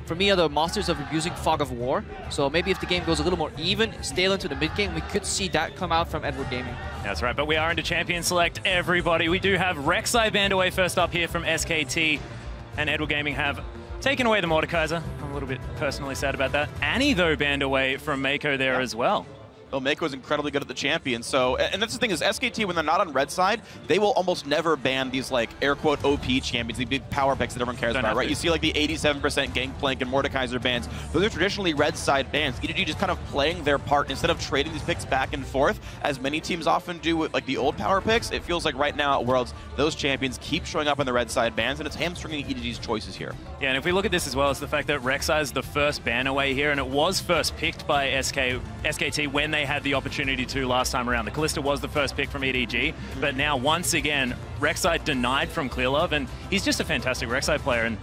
for me, are the masters of abusing Fog of War. So maybe if the game goes a little more even, stale into the mid game, we could see that come out from Edward Gaming. That's right, but we are into Champion Select, everybody. We do have Rek'Sai banned away first up here from SKT, and Edward Gaming have taken away the Mordekaiser. I'm a little bit personally sad about that. Annie, though, banned away from Mako there as well. Well, Mako is incredibly good at the champion, so, and that's the thing is SKT, when they're not on red side, they will almost never ban these, like, air quote OP champions, the big power picks that everyone cares about, right? You see, like, the 87% Gangplank and Mordekaiser bans. Those are traditionally red side bans. EDG just kind of playing their part. Instead of trading these picks back and forth, as many teams often do with, like, the old power picks, it feels like right now at Worlds, those champions keep showing up on the red side bans, and it's hamstringing EDG's choices here. Yeah, and if we look at this as well, it's the fact that Rek'Sai is the first ban away here, and it was first picked by SKT when they had the opportunity to last time around. The Kalista was the first pick from EDG, but now once again, Rek'Sai denied from Clearlove, and he's just a fantastic Rek'Sai player, and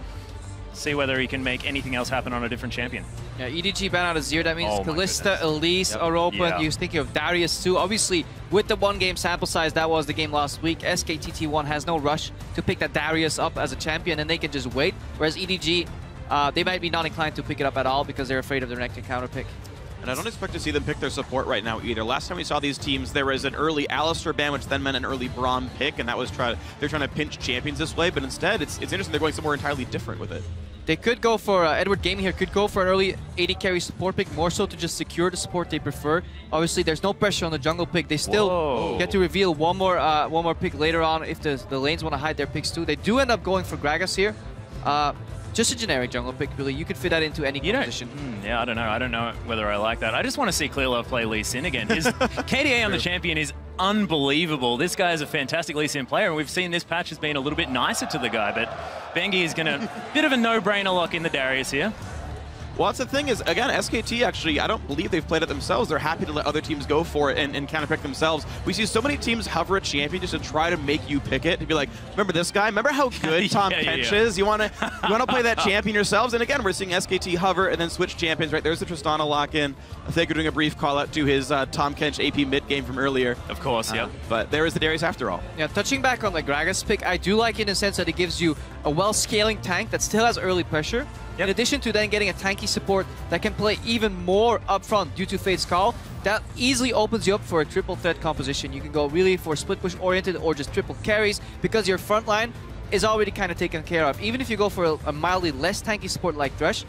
see whether he can make anything else happen on a different champion. Yeah, EDG ban out of Zero, that means Kalista, Elise are open. You're thinking of Darius too. Obviously, with the one-game sample size, that was the game last week, SKTT1 has no rush to pick that Darius up as a champion, and they can just wait, whereas EDG, they might be not inclined to pick it up at all because they're afraid of the next counter pick. And I don't expect to see them pick their support right now either. Last time we saw these teams, there was an early Alistar ban, which then meant an early Braum pick, and that was they're trying to pinch champions this way, but instead, it's interesting they're going somewhere entirely different with it. They could go for, Edward Gaming here could go for an early AD carry support pick, more so to just secure the support they prefer. Obviously, there's no pressure on the jungle pick. They still get to reveal one more pick later on if the lanes want to hide their picks too. They do end up going for Gragas here. Just a generic jungle pick, really. You could fit that into any position. Yeah, I don't know. I don't know whether I like that. I just want to see Clearlove play Lee Sin again. His KDA on the champion is unbelievable. This guy is a fantastic Lee Sin player, and we've seen this patch has been a little bit nicer to the guy, but Bengi is going to... bit of a no-brainer lock in the Darius here. Well, that's the thing is, again, SKT actually, I don't believe they've played it themselves. They're happy to let other teams go for it and counterpick themselves. We see so many teams hover a champion just to try to make you pick it. To be like, remember this guy? Remember how good Tom Kench is? You want to play that champion yourselves? And again, we're seeing SKT hover and then switch champions. Right there's the Tristana lock-in. I think we're doing a brief call-out to his Tom Kench AP mid-game from earlier. Of course, yeah. But there is the Darius after all. Yeah, touching back on the Gragas pick, I do like it in the sense that it gives you a well-scaling tank that still has early pressure. In addition to then getting a tanky support that can play even more upfront due to Fate's Call, that easily opens you up for a triple threat composition. You can go really for split push oriented or just triple carries because your front line is already kind of taken care of. Even if you go for a mildly less tanky support like Thresh,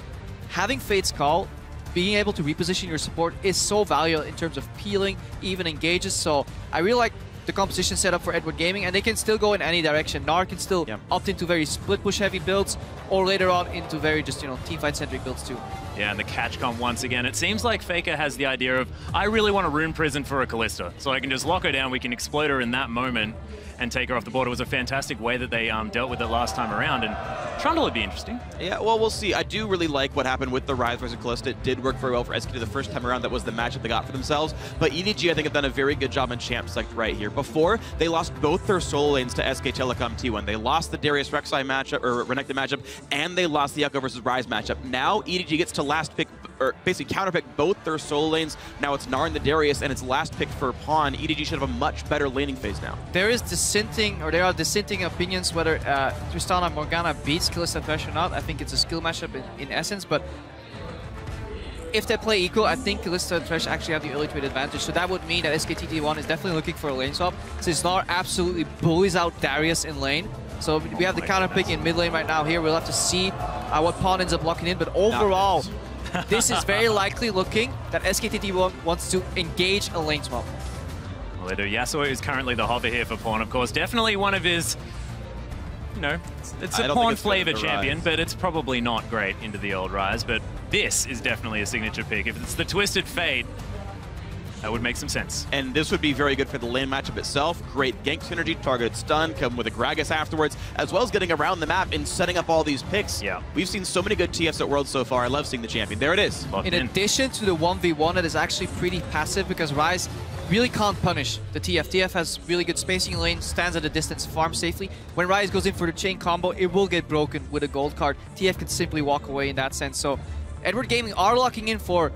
having Fate's Call, being able to reposition your support is so valuable in terms of peeling, even engages. So I really like the composition set up for Edward Gaming, and they can still go in any direction. Gnar can still opt into very split push heavy builds, or later on into very just, teamfight centric builds too. Yeah, and the catch comp once again. It seems like Faker has the idea of, I really want a rune prison for a Kalista, so I can just lock her down, we can exploit her in that moment and take her off the board. It was a fantastic way that they dealt with it last time around, and Trundle would be interesting. Yeah, well, we'll see. I do really like what happened with the Ryze versus Kalista. It did work very well for SKT the first time around. That was the matchup they got for themselves. But EDG, I think, have done a very good job in Champ Select right here. Before, they lost both their solo lanes to SKTelecom T1. They lost the Darius Rek'Sai matchup, or Renekton matchup, and they lost the Echo versus Ryze matchup. Now, EDG gets to last pick, or basically counterpick both their solo lanes. Now it's Gnar and the Darius, and it's last pick for Pawn. EDG should have a much better laning phase now. There are dissenting opinions whether Tristana Morgana beats Kalista Thresh or not. I think it's a skill matchup in essence, but if they play equal, I think Kalista and Thresh actually have the early trade advantage. So that would mean that SKTT1 is definitely looking for a lane swap, since Gnar absolutely bullies out Darius in lane. So we have the counter pick in mid lane right now here. We'll have to see what Pawn ends up locking in, but overall, this is very likely looking that SKTT1 wants to engage a lane swap. Well, they do. Yasuo is currently the hover here for Pawn, of course. Definitely one of his, it's a Pawn flavor champion, but it's probably not great into the old Ryze. But this is definitely a signature pick. If it's the Twisted Fate, that would make some sense. And this would be very good for the lane matchup itself. Great gank synergy, targeted stun, come with a Gragas afterwards, as well as getting around the map and setting up all these picks. Yeah. We've seen so many good TFs at Worlds so far. I love seeing the champion. There it is. In addition to the 1v1 that is actually pretty passive, because Ryze really can't punish the TF. TF has really good spacing in lane, stands at a distance, farms safely. When Ryze goes in for the chain combo, it will get broken with a gold card. TF can simply walk away in that sense. So Edward Gaming are locking in for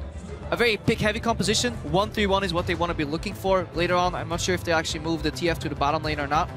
a very pick-heavy composition. 1-3-1 is what they want to be looking for later on. I'm not sure if they actually move the TF to the bottom lane or not.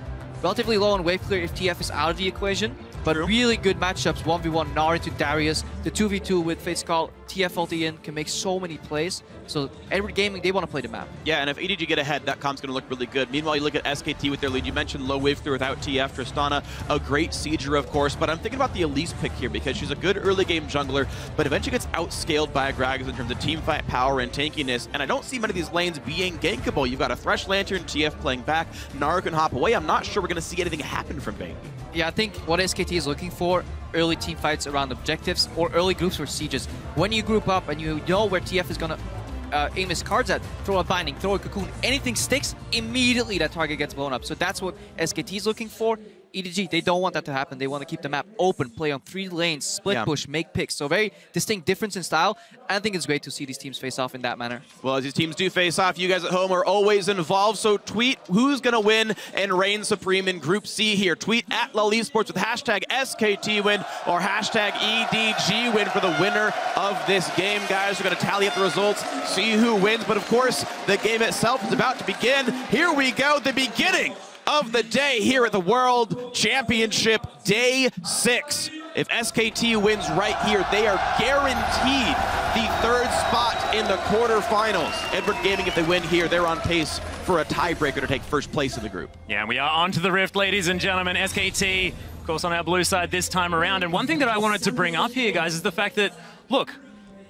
Relatively low on wave clear if TF is out of the equation. But True. really good matchups, 1v1 Gnar into Darius, the 2v2 with Fate's Call, TF ulti in, can make so many plays. So Edward Gaming, they want to play the map. Yeah, and if EDG get ahead, that comp's going to look really good. Meanwhile, you look at SKT with their lead. You mentioned low wave through without TF, Tristana, a great sieger, of course, but I'm thinking about the Elise pick here because she's a good early game jungler, but eventually gets outscaled by Gragas in terms of team fight power and tankiness, and I don't see many of these lanes being gankable. You've got a Thresh Lantern, TF playing back, Nara can hop away. I'm not sure we're going to see anything happen from Bangy. Yeah, I think what SKT is looking for, early team fights around objectives or early groups or sieges. When you group up and you know where TF is going to aim his cards at, throw a binding, throw a cocoon, anything sticks, immediately that target gets blown up. So that's what SKT is looking for. EDG, they don't want that to happen. They want to keep the map open, play on 3 lanes, split push, make picks. So very distinct difference in style. I think it's great to see these teams face off in that manner. Well, as these teams do face off, you guys at home are always involved. So tweet who's going to win and reign supreme in Group C here. Tweet at LoL Esports with hashtag SKTwin or hashtag EDG win for the winner of this game. Guys, we're going to tally up the results, see who wins. But of course, the game itself is about to begin. Here we go, the beginning of the day here at the World Championship, Day 6. If SKT wins right here, they are guaranteed the 3rd spot in the quarterfinals. Edward Gaming, if they win here, they're on pace for a tiebreaker to take 1st place in the group. Yeah, we are on to the Rift, ladies and gentlemen. SKT, of course, on our blue side this time around. And one thing that I wanted to bring up here, guys, is the fact that, look,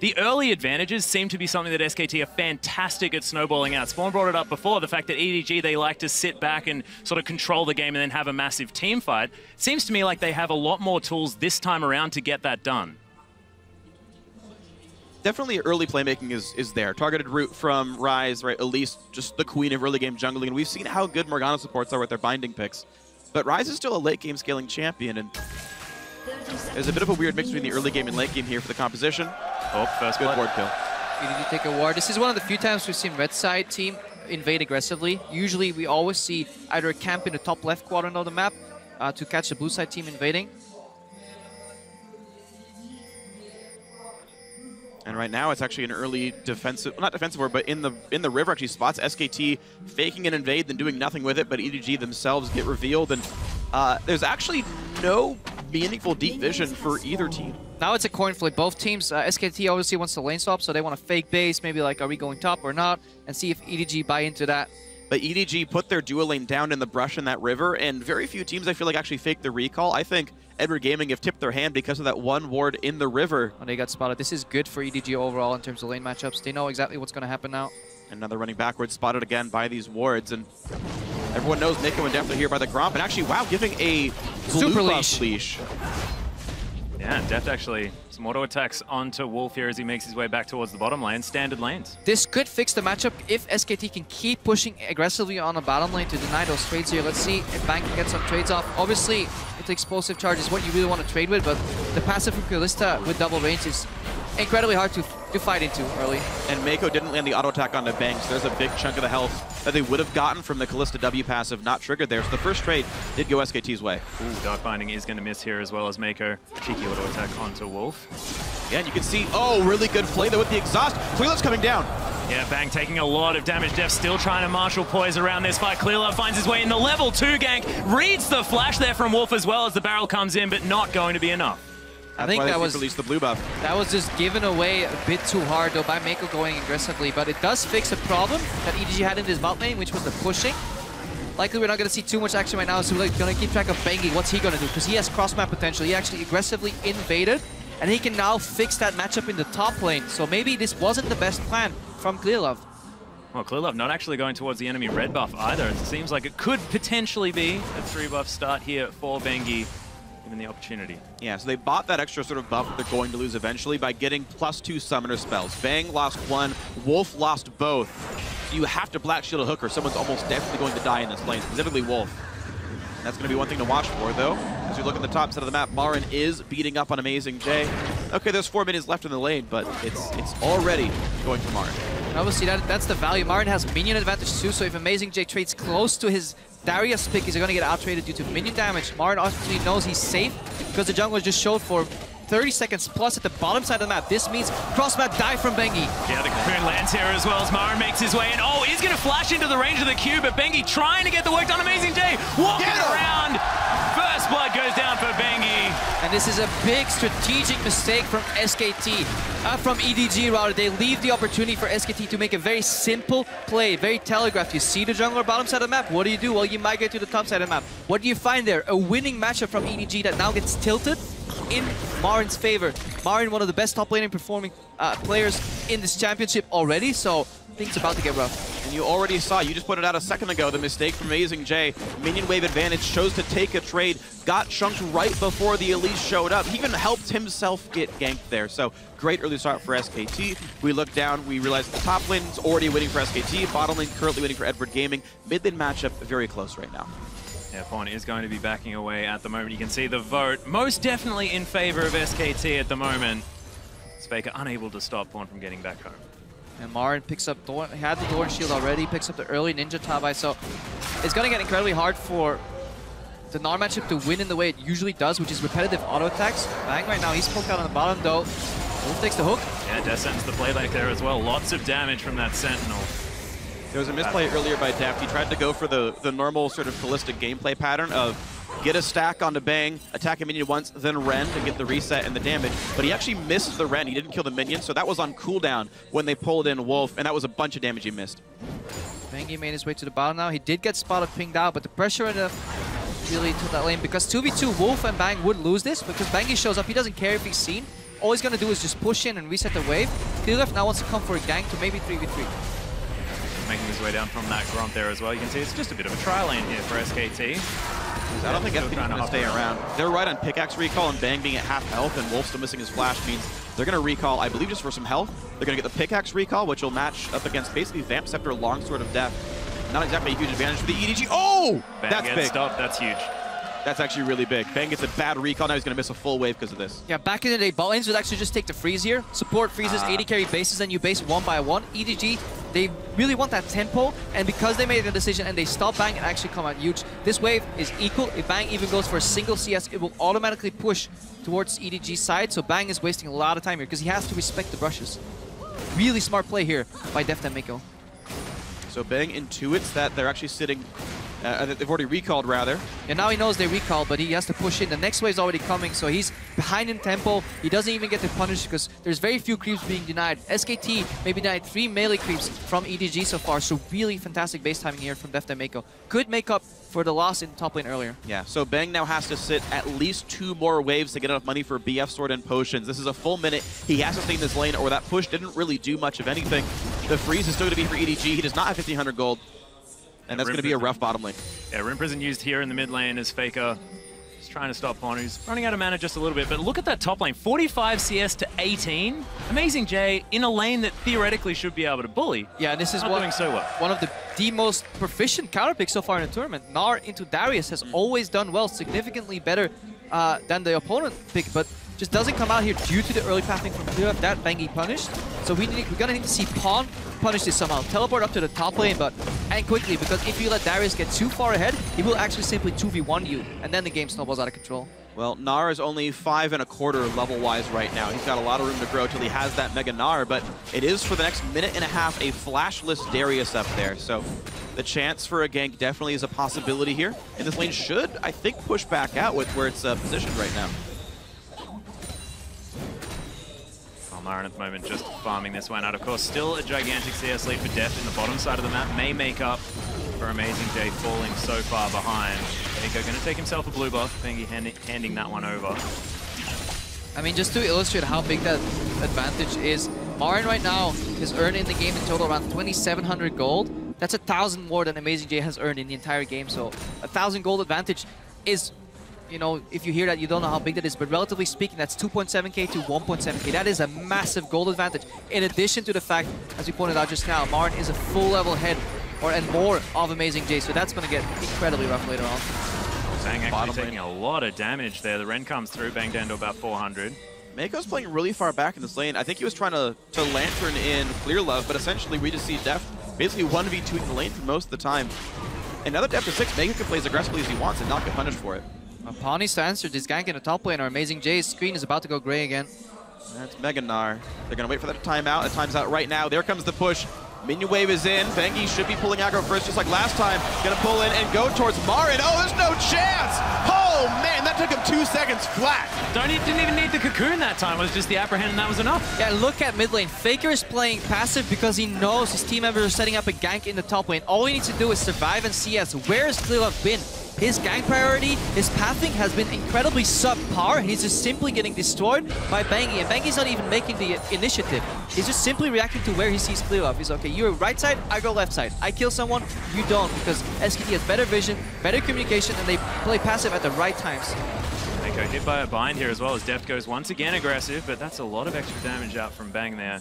the early advantages seem to be something that SKT are fantastic at snowballing out. Spawn brought it up before, the fact that EDG, they like to sit back and sort of control the game and then have a massive team fight. Seems to me like they have a lot more tools this time around to get that done. Definitely early playmaking is there. Targeted route from Ryze, right? Elise, just the queen of early game jungling. And we've seen how good Morgana supports are with their binding picks. But Ryze is still a late game scaling champion, and there's a bit of a weird mix between the early game and late game here for the composition. Oh, first good ward kill. EDG take a ward. This is one of the few times we've seen red side team invade aggressively. Usually we always see either a camp in the top left quadrant of the map to catch the blue side team invading. And right now it's actually an early defensive, well, not defensive ward, but in the river actually spots SKT faking an invade, then doing nothing with it, but EDG themselves get revealed, and there's actually no meaningful deep vision for either team. Now it's a coin flip. Both teams, SKT obviously wants to lane swap, so they want a fake base, maybe like, are we going top or not, and see if EDG buy into that. But EDG put their dual lane down in the brush in that river, and very few teams I feel like actually faked the recall. I think Edward Gaming have tipped their hand because of that one ward in the river. When they got spotted. This is good for EDG overall in terms of lane matchups. They know exactly what's going to happen now. Another running backwards, spotted again by these wards, and everyone knows Mako and Deft are here by the Gromp, and actually, wow, giving a super blue buff leash. Yeah, Deft actually some auto attacks onto Wolf here as he makes his way back towards the bottom lane, standard lanes. This could fix the matchup if SKT can keep pushing aggressively on the bottom lane to deny those trades here. Let's see if Bank can get some trades off. Obviously, the explosive charge is what you really want to trade with, but the passive from Kalista with double range is incredibly hard to fight into early. And Mako didn't land the auto attack onto Bank, so there's a big chunk of the health that they would have gotten from the Kalista W passive not triggered there. So the first trade did go SKT's way. Ooh, Dark Binding is going to miss here as well as Mako. Cheeky auto attack onto Wolf. Yeah, and you can see, oh, really good play though with the exhaust. Clearlove's coming down. Yeah, Bang taking a lot of damage. Def still trying to marshal poise around this fight. Clearlove finds his way in the level 2 gank. Reads the flash there from Wolf as well as the barrel comes in, but not going to be enough. I think that was released the blue buff. That was just given away a bit too hard though by Mako going aggressively, but it does fix a problem that EDG had in this bot lane, which was the pushing. Likely we're not going to see too much action right now, so we're going to keep track of Bengi. What's he going to do? Because he has cross map potential. He actually aggressively invaded, and he can now fix that matchup in the top lane. So maybe this wasn't the best plan from Clearlove. Well, Clearlove not actually going towards the enemy red buff either. It seems like it could potentially be a 3-buff start here for Bengi. Given the opportunity. Yeah, so they bought that extra sort of buff that they're going to lose eventually by getting +2 summoner spells. Bang lost one, Wolf lost both. So you have to Black Shield a hook or someone's almost definitely going to die in this lane, specifically Wolf. That's going to be one thing to watch for, though. As you look at the top side of the map, Marin is beating up on Amazing J. Okay, there's 4 minutes left in the lane, but it's already going for Marin. Obviously, that's the value. Marin has minion advantage too, so if Amazing J trades close to his Darius pick, he's going to get out-traded due to minion damage. Marin obviously knows he's safe because the jungler just showed for 30 seconds plus at the bottom side of the map. This means cross-map die from Bengi. Yeah, the Cocoon lands here as well as Marin makes his way in. Oh, he's going to flash into the range of the Q, but Bengi trying to get the work done. Amazing J walking around. First blood goes down for Bengi. And this is a big strategic mistake from SKT, from EDG rather. They leave the opportunity for SKT to make a very simple play, very telegraphed. You see the jungler bottom side of the map, what do? Well, you migrate to the top side of the map. What do you find there? A winning matchup from EDG that now gets tilted in Marin's favor. Marin, one of the best top laning performing players in this championship already, so things about to get rough. And you already saw, you just pointed out a second ago, the mistake from Amazing J. Minion wave advantage, chose to take a trade, got chunked right before the Elise showed up. He even helped himself get ganked there. So great early start for SKT. We look down, we realize the top lane's already winning for SKT, bottom lane currently winning for Edward Gaming. Mid lane matchup very close right now. Yeah, Pon is going to be backing away at the moment. You can see the vote most definitely in favor of SKT at the moment. Faker unable to stop Pon from getting back home. And Marin picks up, he had the Thorn Shield already, picks up the early Ninja Tabai, so it's going to get incredibly hard for the Gnar matchup to win in the way it usually does, which is repetitive auto attacks. Bang right now, he's poked out on the bottom though. Wolf takes the hook. Yeah, Death sends the playback there as well. Lots of damage from that Sentinel. There was a misplay earlier by Deft. He tried to go for the normal sort of ballistic gameplay pattern of get a stack onto Bang, attack a minion once, then Ren to get the reset and the damage. But he actually missed the Ren. He didn't kill the minion, so that was on cooldown when they pulled in Wolf, and that was a bunch of damage he missed. Bangy made his way to the bottom now. He did get spotted pinged out, but the pressure enough really to that lane, because 2v2 Wolf and Bang would lose this, because Bangy shows up, he doesn't care if he's seen. All he's going to do is just push in and reset the wave. Clearleft now wants to come for a gank to maybe 3v3. Making his way down from that Gromp there as well. You can see it's just a bit of a tri lane here for SKT. I don't think SKT's going to stay around. They're right on pickaxe recall, and Bang being at half health and Wolf still missing his flash means they're going to recall, I believe, just for some health. They're going to get the pickaxe recall, which will match up against basically Vamp Scepter, Longsword of Death. Not exactly a huge advantage for the EDG. Oh! Bang That's big. Stopped. That's huge. That's actually really big. Bang gets a bad recall, now he's going to miss a full wave because of this. Yeah, back in the day, bot lanes would actually just take the freeze here. Support freezes, AD carry bases, and you base one by one. EDG, they really want that tempo, and because they made the decision and they stop Bang and actually come out huge, this wave is equal. If Bang even goes for a single CS, it will automatically push towards EDG's side, so Bang is wasting a lot of time here because he has to respect the brushes. Really smart play here by Deft and Mako. So Bang intuits that they're actually sitting, they've already recalled rather. And now he knows they recall, but he has to push in. The next wave is already coming, so he's behind in tempo. He doesn't even get to punish because there's very few creeps being denied. SKT maybe denied 3 melee creeps from EDG so far, so really fantastic base timing here from Deft and Mako. Could make up for the loss in top lane earlier. Yeah, so Bang now has to sit at least 2 more waves to get enough money for BF Sword and Potions. This is a full minute. He has to stay in this lane, or that push didn't really do much of anything. The freeze is still going to be for EDG. He does not have 1,500 gold. And that's going to be a rough bottom lane. Yeah, Rim Prison used here in the mid lane as Faker. Just trying to stop Pon, who's running out of mana just a little bit. But look at that top lane, 45 CS to 18. Amazing J in a lane that theoretically should be able to bully. Yeah, this is doing so well. One of the most proficient counter picks so far in the tournament. Gnar into Darius has always done well, significantly better than the opponent pick, but just doesn't come out here due to the early pathing from Clearleft. That Bangy punished. So we're gonna need to see Pon punish this somehow. Teleport up to the top lane, and quickly, because if you let Darius get too far ahead, he will actually simply 2v1 you, and then the game snowballs out of control. Well, Gnar is only 5.25 level-wise right now. He's got a lot of room to grow till he has that Mega Gnar, but it is for the next minute and a half a flashless Darius up there. So the chance for a gank definitely is a possibility here. And this lane should, I think, push back out with where it's positioned right now. Marin at the moment just farming this one out. Of course, still a gigantic CS lead for Deft in the bottom side of the map. May make up for Amazing J falling so far behind. Faker going to take himself a blue buff. Bengi handing that one over. I mean, just to illustrate how big that advantage is, Marin right now is earning in the game in total around 2,700 gold. That's 1,000 more than Amazing J has earned in the entire game. So 1,000 gold advantage is, you know, if you hear that, you don't know how big that is, but relatively speaking, that's 2.7k to 1.7k. That is a massive gold advantage. In addition to the fact, as we pointed out just now, Marin is a full level ahead and more of Amazing J, so that's going to get incredibly rough later on. Bang actually taking a lot of damage there. The Ren comes through, Bang down to about 400. Mako's playing really far back in this lane. I think he was trying to Lantern in Clear Love, but essentially we just see Deft basically 1v2 in the lane for most of the time. And now that Deft is 6, Mako can play as aggressively as he wants and not get punished for it. Pon needs to answer this gank in the top lane, or Amazing J's screen is about to go gray again. That's Mega Gnar. They're going to wait for that to time out. It times out right now. There comes the push. Minion wave is in. Bengi should be pulling aggro first, just like last time. Going to pull in and go towards Marin. Oh, there's no chance! Oh man, that took him 2 seconds flat. Didn't even need the cocoon that time. It was just the apprehend and that was enough. Yeah, look at mid lane. Faker is playing passive because he knows his team members are setting up a gank in the top lane. All he needs to do is survive and CS. Where has Clearlove been? His gank priority, his pathing has been incredibly subpar. He's just simply getting destroyed by Bangy, and Bangy's not even making the initiative. He's just simply reacting to where he sees Clearlove. He's okay, you're right side, I go left side. I kill someone, you don't, because SKT has better vision, better communication, and they play passive at the right times. Mako hit by a bind here as well as Deft goes once again aggressive, but that's a lot of extra damage out from Bang there.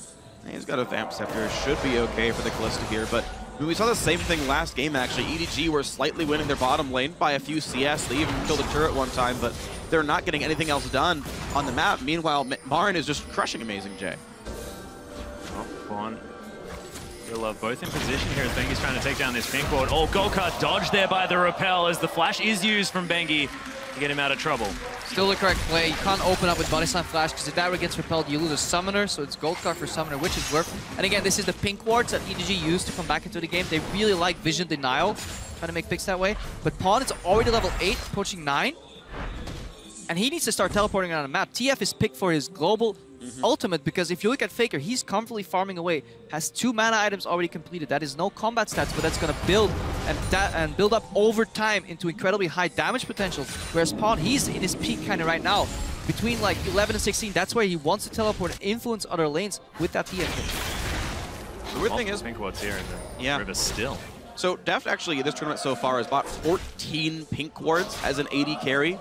He's got a Vamp Scepter, should be okay for the Kalista here, but I mean, we saw the same thing last game actually. EDG were slightly winning their bottom lane by a few CS. They even killed a turret one time, but they're not getting anything else done on the map. Meanwhile, Marin is just crushing Amazing J. Oh, Quan. Love both in position here as Bengi's trying to take down this pink ward. Oh, Golkar dodged there by the repel as the flash is used from Bengi to get him out of trouble. Still the correct play. You can't open up with Body Slam Flash because if that gets repelled, you lose a summoner, so it's Goldcard for summoner, which is worth. And again, this is the pink wards that EDG used to come back into the game. They really like vision denial, trying to make picks that way. But Pawn is already level 8, approaching 9. And he needs to start teleporting around the map. TF is picked for his global ultimate because if you look at Faker, he's comfortably farming away. Has 2 mana items already completed. That is no combat stats, but that's going to build and build up over time into incredibly high damage potential. Whereas Pawn, he's in his peak kind of right now. Between like 11 and 16, that's where he wants to teleport and influence other lanes with that TF hit. The weird thing is, pink ward's here in the river still. So Deft actually, this tournament so far, has bought 14 pink wards as an AD carry.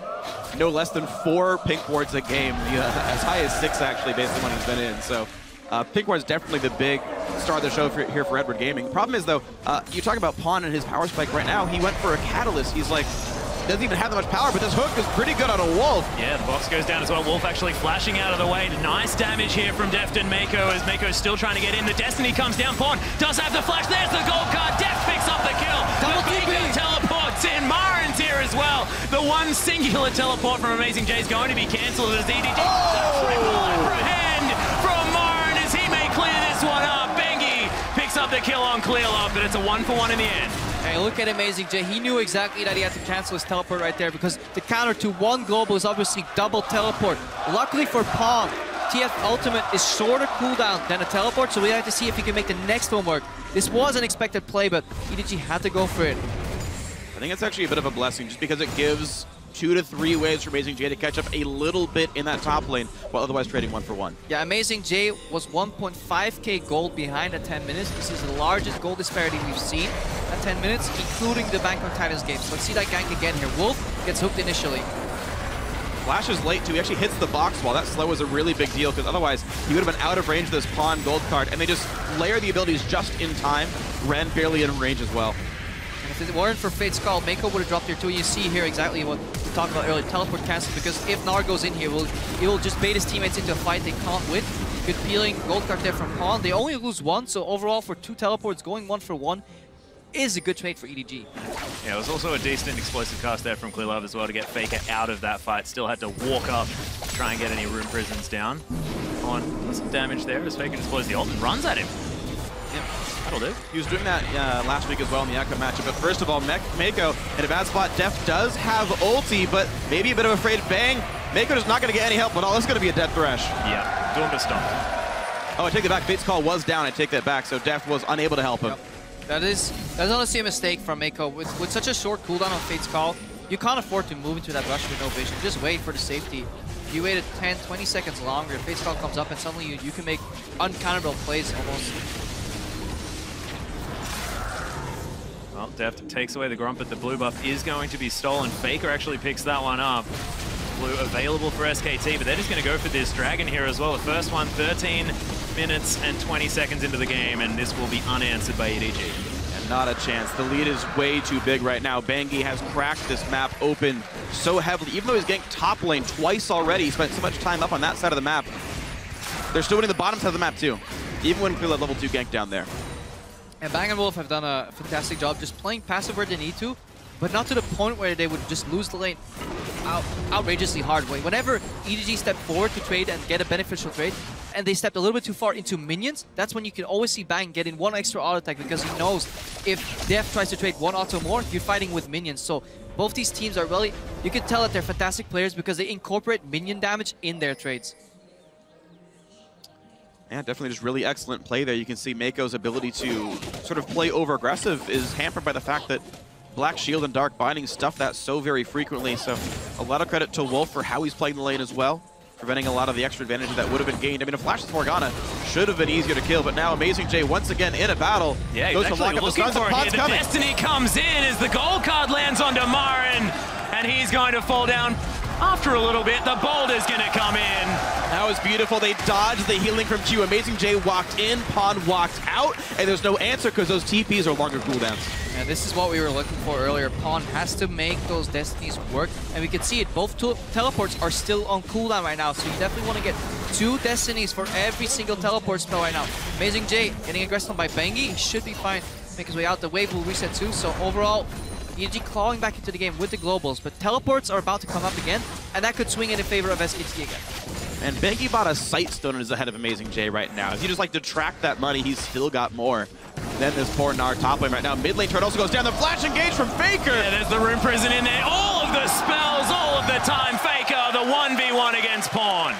No less than 4 pink wards a game, as high as 6 actually based on when he's been in. So pink ward's definitely the big star of the show here for Edward Gaming. Problem is though, you talk about Pawn and his power spike right now, he went for a Catalyst. He's like, doesn't even have that much power, but this hook is pretty good on a Wolf. Yeah, the box goes down as well. Wolf actually flashing out of the way. Nice damage here from Deft and Mako as Mako's still trying to get in. The Destiny comes down. Pawn does have the flash. There's the gold card. Deft picks up the kill. Mako teleports in. Marin's here as well. The one singular teleport from Amazing J is going to be cancelled as EDG. Triple apprehend from Marin as he may clear this one up. Bengi picks up the kill on Clearlove, but it's a 1-for-1 in the end. Hey, look at Amazing J. He knew exactly that he had to cancel his teleport right there because the counter to 1 global is obviously double teleport. Luckily for Pawn, TF ultimate is shorter cooldown than a teleport, so we have to see if he can make the next one work. This was an expected play, but EDG had to go for it. I think it's actually a bit of a blessing just because it gives 2 to 3 ways for Amazing J to catch up a little bit in that top lane while otherwise trading 1-for-1. Yeah, Amazing J was 1.5k gold behind at 10 minutes. This is the largest gold disparity we've seen at 10 minutes, including the Bangkok Titans games. Let's see that gank again here. Wolf gets hooked initially. Flash is late too. He actually hits the box wall. That slow was a really big deal because otherwise he would have been out of range of this Pawn gold card, and they just layer the abilities just in time. Ren barely in range as well. And if it weren't for Fate's Call, Mako would have dropped here too. You see here exactly what we talked about earlier, teleport cancel, because if Gnar goes in here, he will just bait his teammates into a fight they can't win. Good peeling, gold card there from Pawn. They only lose 1, so overall for 2 teleports, going 1-for-1 is a good trade for EDG. Yeah, it was also a decent explosive cast there from Clearlove as well to get Faker out of that fight. Still had to walk up to try and get any room prisons down. On some damage there as Faker deploys the ult and runs at him. Yep. That'll do. He was doing that last week as well in the Echo matchup. But first of all, Mako in a bad spot. Deft does have ulti, but maybe a bit of afraid of Bang. Mako is not going to get any help at all. This is going to be a dead thresh. Yeah, Doomba stomped. Oh, I take that back. Fate's Call was down. I take that back. So Deft was unable to help him. Yep. That's honestly a mistake from Mako. With such a short cooldown on Fate's Call, you can't afford to move into that rush with no vision. Just wait for the safety. If you waited 10, 20 seconds longer, Fate's Call comes up and suddenly you can make uncounterable plays almost. Well, Deft takes away the Grump, but the blue buff is going to be stolen. Faker actually picks that one up. Blue available for SKT, but they're just going to go for this Dragon here as well. The first one, 13 minutes and 20 seconds into the game, and this will be unanswered by EDG. And not a chance. The lead is way too big right now. Bangy has cracked this map open so heavily. Even though he's ganked top lane twice already, he spent so much time up on that side of the map. They're still winning the bottom side of the map too, even when Clearlove level 2 gank down there. And Bang and Wolf have done a fantastic job just playing passive where they need to, but not to the point where they would just lose the lane outrageously hard way. Whenever EDG stepped forward to trade and get a beneficial trade, and they stepped a little bit too far into minions, that's when you can always see Bang get in 1 extra auto attack because he knows if Def tries to trade 1 auto more, you're fighting with minions. So Both these teams are really, you can tell that they're fantastic players because they incorporate minion damage in their trades. Yeah, definitely just really excellent play there. You can see Mako's ability to sort of play over-aggressive is hampered by the fact that Black Shield and Dark Binding stuff that so very frequently. So a lot of credit to Wolf for how he's playing the lane as well, preventing a lot of the extra advantage that would have been gained. I mean, a Flash with Morgana should have been easier to kill, but now Amazing J once again in a battle. Yeah, he's actually looking for it here. The Destiny comes in as the gold card lands onto Marin, and he's going to fall down. After a little bit, the boulder's going to come in. That was beautiful. They dodged the healing from Q. Amazing J walked in, Pawn walked out, and there's no answer because those TPs are longer cooldowns. Yeah, this is what we were looking for earlier. Pawn has to make those Destinies work, and we can see it. Both teleports are still on cooldown right now, so you definitely want to get 2 Destinies for every single teleport spell right now. Amazing J getting aggressed on by Bengi. He should be fine. Make his way out. The wave will reset too, so overall, EG clawing back into the game with the globals, but teleports are about to come up again, and that could swing in favor of SKT again. And Bengi bought a Sightstone and is ahead of Amazing J right now. If you just like detract that money, he's still got more than this poor Gnar top lane right now. Mid lane turret also goes down. The flash engage from Faker. Yeah, there's the Rune Prison in there. All of the spells, all of the time. Faker, the 1v1 against Pawn.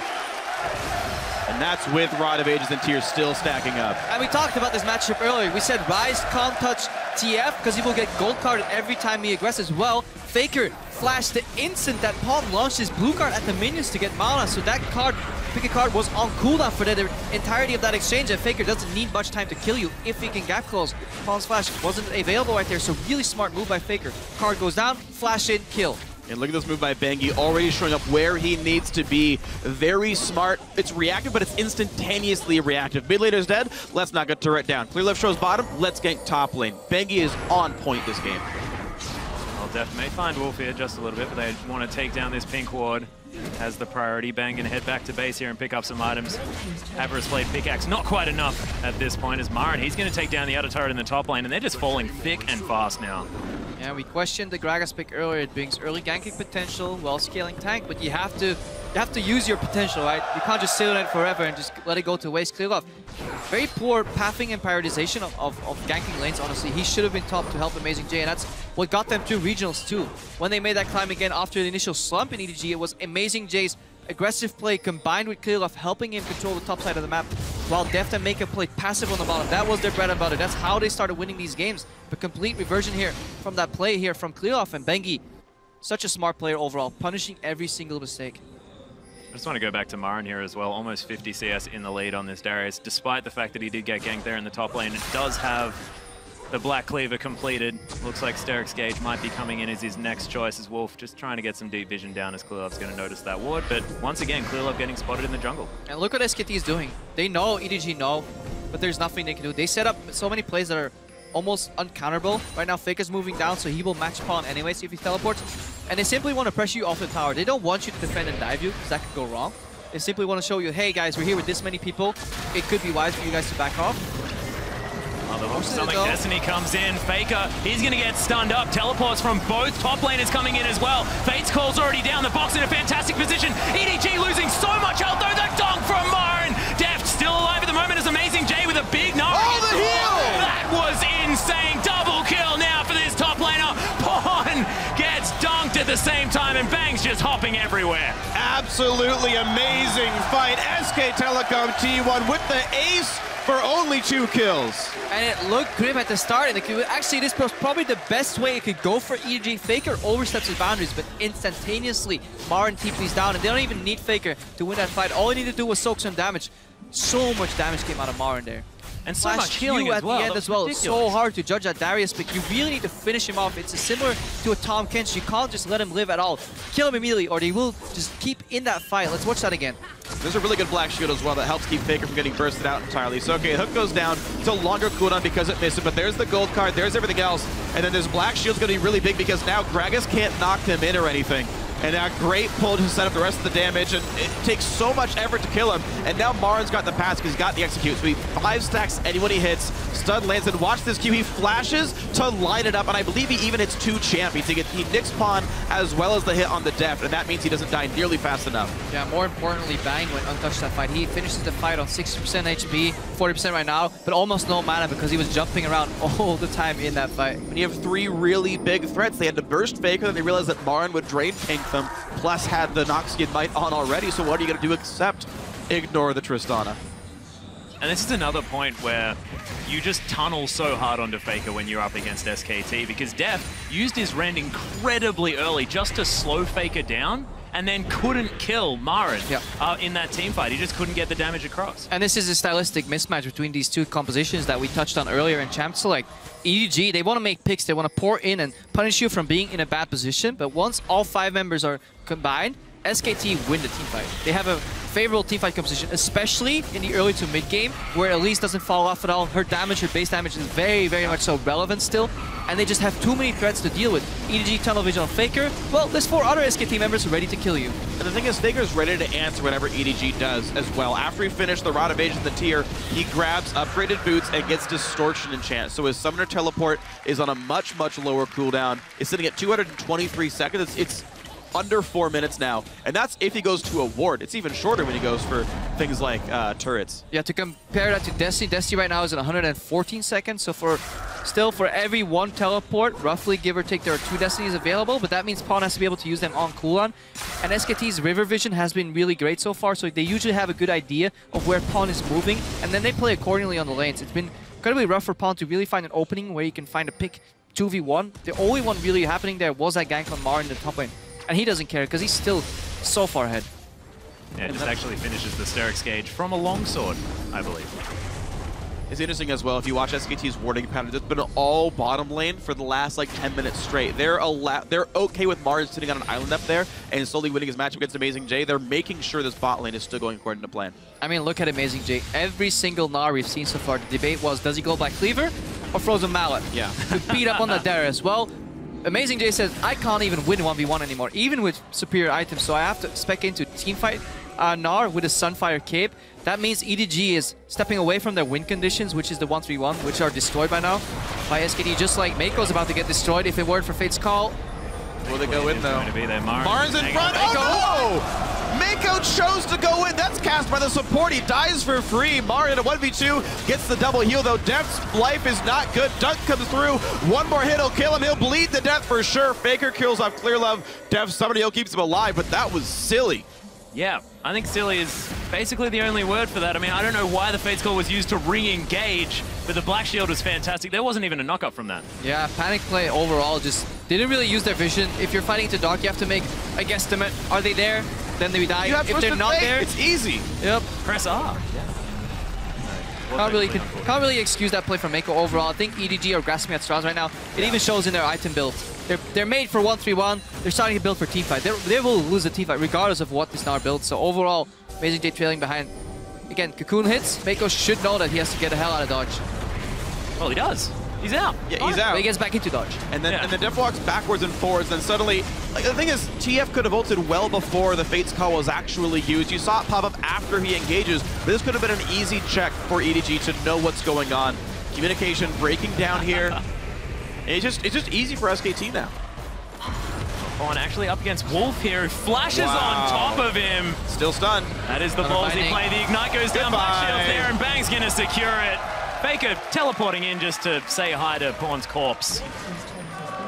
And that's with Rod of Ages and Tears still stacking up. And we talked about this matchup earlier. We said Ryze can't touch TF because he will get gold carded every time he aggresses. Well, Faker flashed the instant that Pawn launched his blue card at the minions to get mana. So that card, pick a card, was on cooldown for the entirety of that exchange. And Faker doesn't need much time to kill you if he can gap close. Pawn's flash wasn't available right there, so really smart move by Faker. Card goes down, flash in, kill. And look at this move by Bengi, already showing up where he needs to be. Very smart. It's reactive, but it's instantaneously reactive. Mid laner's dead, let's not get turret down. Clear left shows bottom, let's gank top lane. Bengi is on point this game. Well, Def may find Wolf here just a little bit, but they want to take down this pink ward as the priority. Bang and head back to base here and pick up some items. Avarice Blade pickaxe, not quite enough at this point as Marin. He's going to take down the outer turret in the top lane, and they're just falling thick and fast now. Yeah, we questioned the Gragas pick earlier. It brings early ganking potential, well-scaling tank, but you have to use your potential, right? You can't just sit on it forever and just let it go to waste. Clear off. Very poor pathing and prioritization of ganking lanes, honestly. He should have been top to help Amazing J, and that's what got them to regionals too. When they made that climb again after the initial slump in EDG, it was Amazing J's aggressive play combined with Clearloff helping him control the top side of the map, while Deft and Mako played passive on the bottom. That was their bread and butter. That's how they started winning these games. But complete reversion here from that play here from Clearloff, and Bengi, such a smart player overall, punishing every single mistake. I just want to go back to Marin here as well. Almost 50 CS in the lead on this Darius, despite the fact that he did get ganked there in the top lane. It does have the Black Cleaver completed. Looks like Steric's Gage might be coming in as his next choice as Wolf, just trying to get some deep vision down as Clearlove's going to notice that ward. But once again, Clearlove getting spotted in the jungle. And look what SKT is doing. They know, EDG know, but there's nothing they can do. They set up so many plays that are almost uncounterable. Right now, Faker's moving down, so he will match Pawn anyways if he teleports. And they simply want to pressure you off the tower. They don't want you to defend and dive you, because that could go wrong. They simply want to show you, hey guys, we're here with this many people. It could be wise for you guys to back off. Stomach Destiny comes in. Faker, he's going to get stunned up. Teleports from both top laners coming in as well. Fate's Call's already down. The box in a fantastic position. EDG losing so much health though. The dunk from Marin. Deft still alive at the moment as Amazing J with a big Gnar. Oh, the heal! That was insane. Double kill now for this top laner. Pawn gets dunked at the same time, and Bang's just hopping everywhere. Absolutely amazing fight. SKTelecom T1 with the ace for only 2 kills. And it looked grim at the start, and actually this was probably the best way it could go for EDG. Faker oversteps his boundaries, but instantaneously Marin TP's down, and they don't even need Faker to win that fight. All he needed to do was soak some damage. So much damage came out of Marin there. And so much healing at the end as well. It's so hard to judge that Darius pick. You really need to finish him off. It's similar to a Tom Kench. You can't just let him live at all. Kill him immediately, or they will just keep in that fight. Let's watch that again. There's a really good Black Shield as well that helps keep Faker from getting bursted out entirely. So okay, hook goes down. It's a longer cooldown because it missed it, but there's the gold card, there's everything else. And then this Black Shield's going to be really big because now Gragas can't knock him in or anything. And a great pull to set up the rest of the damage, and it takes so much effort to kill him. And now Marin's got the pass because he's got the execute. So he 5 stacks anyone he hits. Stun lands, and watch this Q. He flashes to line it up, and I believe he even hits 2 champions. He nicks Pawn as well as the hit on the def, and that means he doesn't die nearly fast enough. Yeah, more importantly, Bang went untouched that fight. He finishes the fight on 60% HP, 40% right now, but almost no mana because he was jumping around all the time in that fight. When you have 3 really big threats, they had to burst Faker, then they realized that Marin would drain tank them, plus had the Noxian Might on already, so what are you going to do except ignore the Tristana? And this is another point where you just tunnel so hard onto Faker when you're up against SKT, because Def used his rend incredibly early just to slow Faker down, and then couldn't kill Marin in that team fight. He just couldn't get the damage across. And this is a stylistic mismatch between these two compositions that we touched on earlier in Champ Select. EDG, they want to make picks, they want to pour in and punish you from being in a bad position, but once all 5 members are combined, SKT win the team fight. They have a favorable teamfight composition, especially in the early to mid game, where Elise doesn't fall off at all. Her damage, her base damage is very, very much so relevant still, and they just have too many threats to deal with. EDG, Tunnel Vision on Faker, well, there's 4 other SKT members ready to kill you. And the thing is, Faker's ready to answer whatever EDG does as well. After he finished the Rod Evasion in the tier, he grabs upgraded boots and gets Distortion Enchant. So his Summoner Teleport is on a much, much lower cooldown. It's sitting at 223 seconds. It's under 4 minutes now, and that's if he goes to a ward. It's even shorter when he goes for things like turrets. Yeah, to compare that to Destiny, Destiny right now is at 114 seconds, so for every 1 teleport, roughly give or take, there are 2 Destinies available, but that means Pawn has to be able to use them on cooldown. And SKT's River Vision has been really great so far, so they usually have a good idea of where Pawn is moving, and then they play accordingly on the lanes. It's been incredibly rough for Pawn to really find an opening where you can find a pick 2v1. The only one really happening there was that gank on Marin in the top lane. And he doesn't care because he's still so far ahead. Yeah, this actually finishes the Sterix gauge from a longsword, I believe. It's interesting as well, if you watch SKT's warding pattern, it's been all bottom lane for the last like 10 minutes straight. They're okay with Mars sitting on an island up there and slowly winning his matchup against Amazing J. They're making sure this bot lane is still going according to plan. I mean, look at Amazing J. Every single Gnar we've seen so far, the debate was, does he go Black Cleaver or Frozen Mallet? Yeah. To beat up on the Darius. Well, Amazing J says, I can't even win 1v1 anymore, even with superior items, so I have to spec into teamfight Gnar with a Sunfire Cape. That means EDG is stepping away from their win conditions, which is the 1-3-1, which are destroyed by now by SKT, just like Mako's about to get destroyed if it weren't for Fate's Call. Will they go in, though? Going to be there. Marin's in front. Oh, no! Mako chose to go in. That's cast by the support. He dies for free. Marin at a 1v2 gets the double heal, though. Def's life is not good. Dunk comes through. One more hit will kill him. He'll bleed to death for sure. Faker kills off Clear Love. Def somebody else keeps him alive, but that was silly. Yeah, I think silly is basically the only word for that. I mean, I don't know why the Fate's Call was used to re-engage, but the Black Shield was fantastic. There wasn't even a knockup from that. Yeah, Panic play overall just didn't really use their vision. If you're fighting into dark, you have to make a guesstimate. Are they there? Then they die. If they're not there, it's easy. Yep. Press R. Can't really excuse that play from Mako overall. I think EDG are grasping at straws right now. It even shows in their item build. They're made for 1-3-1. They're starting to build for teamfight. They will lose the teamfight regardless of what this Gnar builds. So overall, Amazing J trailing behind. Again, Cocoon hits. Mako should know that he has to get the hell out of dodge. Well, he does. He's out. Yeah, he's out. But he gets back into dodge. And then Def walks backwards and forwards, and suddenly, like, the thing is, TF could have ulted well before the Fate's Call was actually used. You saw it pop up after he engages, but this could have been an easy check for EDG to know what's going on. Communication breaking down here. It's just easy for SKT now. Pawn actually up against Wolf here, who flashes on top of him. Still stunned. That is the ballsy play. The Ignite goes down, Black Shield's there, and Bang's gonna secure it. Faker teleporting in just to say hi to Pawn's corpse.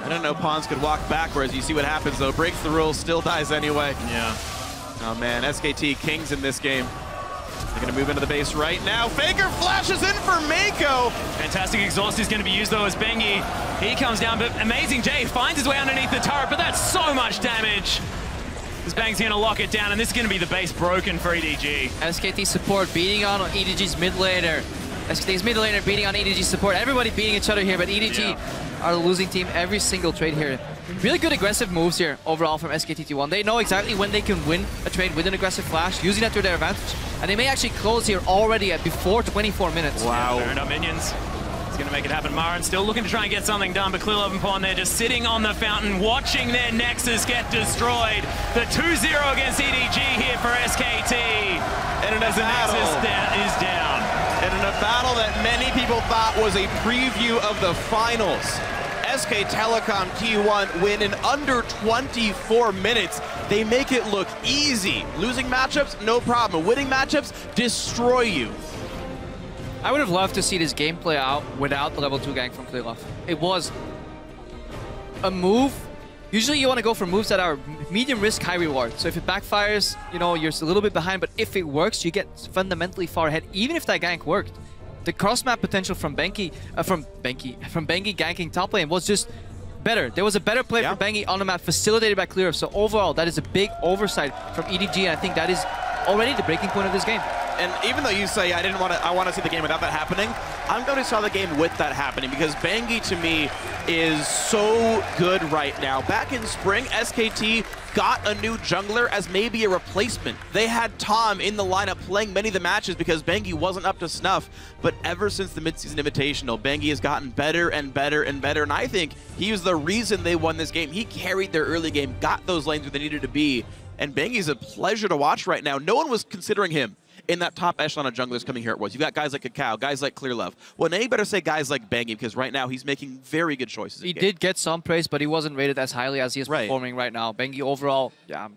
I don't know Pawns could walk backwards. You see what happens though. Breaks the rules, still dies anyway. Yeah. Oh man, SKT kings in this game. They're gonna move into the base right now. Faker flashes in for Mako. Fantastic exhaust is gonna be used though as Bengi. He comes down, but Amazing J finds his way underneath the turret, but that's so much damage. This Bang's gonna lock it down, and this is gonna be the base broken for EDG. SKT support beating on EDG's mid laner. SKT's mid laner beating on EDG support. Everybody beating each other here, but EDG are the losing team every single trade here. Really good aggressive moves here overall from SKT1. They know exactly when they can win a trade with an aggressive flash, using that to their advantage. And they may actually close here already at before 24 minutes. Wow. Burned up minions. He's going to make it happen. Marin still looking to try and get something done, but Clearlove and Pawn, they're just sitting on the fountain, watching their Nexus get destroyed. The 2-0 against EDG here for SKT. And in a as the battle, Nexus is down. And in a battle that many people thought was a preview of the finals, SKTelecom T1 win in under 24 minutes. They make it look easy. Losing matchups, no problem. Winning matchups, destroy you. I would have loved to see this game play out without the level 2 gank from Clearlove. It was a move. Usually you want to go for moves that are medium risk, high reward. So if it backfires, you know, you're a little bit behind, but if it works, you get fundamentally far ahead, even if that gank worked. The cross-map potential from Bengi ganking top lane was just better. There was a better play for Bengi on the map, facilitated by Clearlove. So overall, that is a big oversight from EDG, and I think that is already the breaking point of this game. And even though you say I want to see the game without that happening, I'm going to saw the game with that happening, because Bengi to me is so good right now. Back in spring, SKT got a new jungler as maybe a replacement. They had Tom in the lineup playing many of the matches because Bengi wasn't up to snuff. But ever since the midseason invitational, Bengi has gotten better and better and better. And I think he was the reason they won this game. He carried their early game, got those lanes where they needed to be. And Bengi's a pleasure to watch right now. No one was considering him in that top echelon of junglers coming here at Worlds. You've got guys like Kakao, guys like Clearlove. Well, now you better say guys like Bengi, because right now he's making very good choices. He did get some praise, but he wasn't rated as highly as he is performing right now. Bengi overall, yeah,